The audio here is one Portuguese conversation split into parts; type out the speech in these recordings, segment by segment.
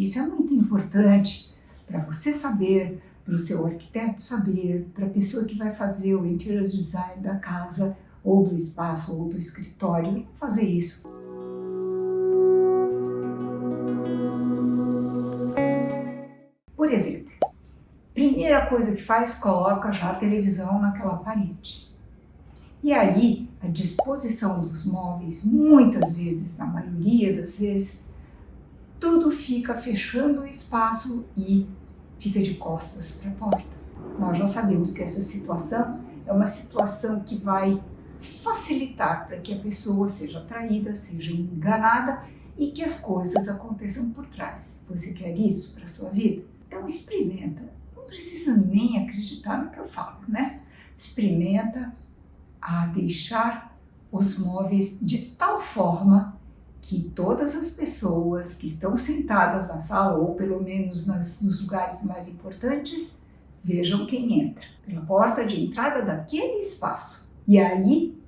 Isso é muito importante para você saber, para o seu arquiteto saber, para a pessoa que vai fazer o interior design da casa, ou do espaço, ou do escritório, fazer isso. Por exemplo, primeira coisa que faz, coloca já a televisão naquela parede. E aí, a disposição dos móveis, muitas vezes, na maioria das vezes, tudo fica fechando o espaço e fica de costas para a porta. Nós já sabemos que essa situação é uma situação que vai facilitar para que a pessoa seja atraída, seja enganada e que as coisas aconteçam por trás. Você quer isso para a sua vida? Então experimenta. Não precisa nem acreditar no que eu falo, né? Experimenta a deixar os móveis de tal forma que todas as pessoas que estão sentadas na sala, ou pelo menos nos lugares mais importantes, vejam quem entra pela porta de entrada daquele espaço. E aí,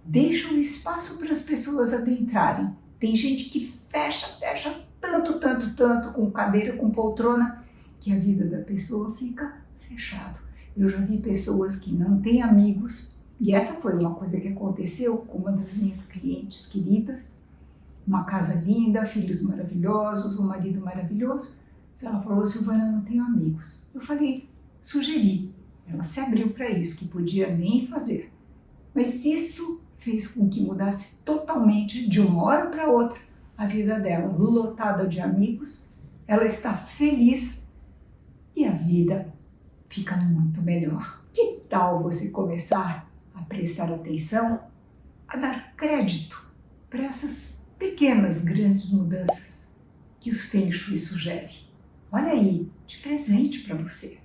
deixa um espaço para as pessoas adentrarem. Tem gente que fecha tanto, com cadeira, com poltrona, que a vida da pessoa fica fechada. Eu já vi pessoas que não têm amigos, e essa foi uma coisa que aconteceu com uma das minhas clientes queridas, uma casa linda, filhos maravilhosos, um marido maravilhoso. Ela falou: Silvana, não tenho amigos. Eu falei, sugeri. Ela se abriu para isso, que podia nem fazer. Mas isso fez com que mudasse totalmente, de uma hora para outra, a vida dela. Lotada de amigos, ela está feliz e a vida fica muito melhor. Que tal você começar a prestar atenção, a dar crédito para essas pequenas, grandes mudanças que os Feng Shui sugere? Olha aí, de presente para você.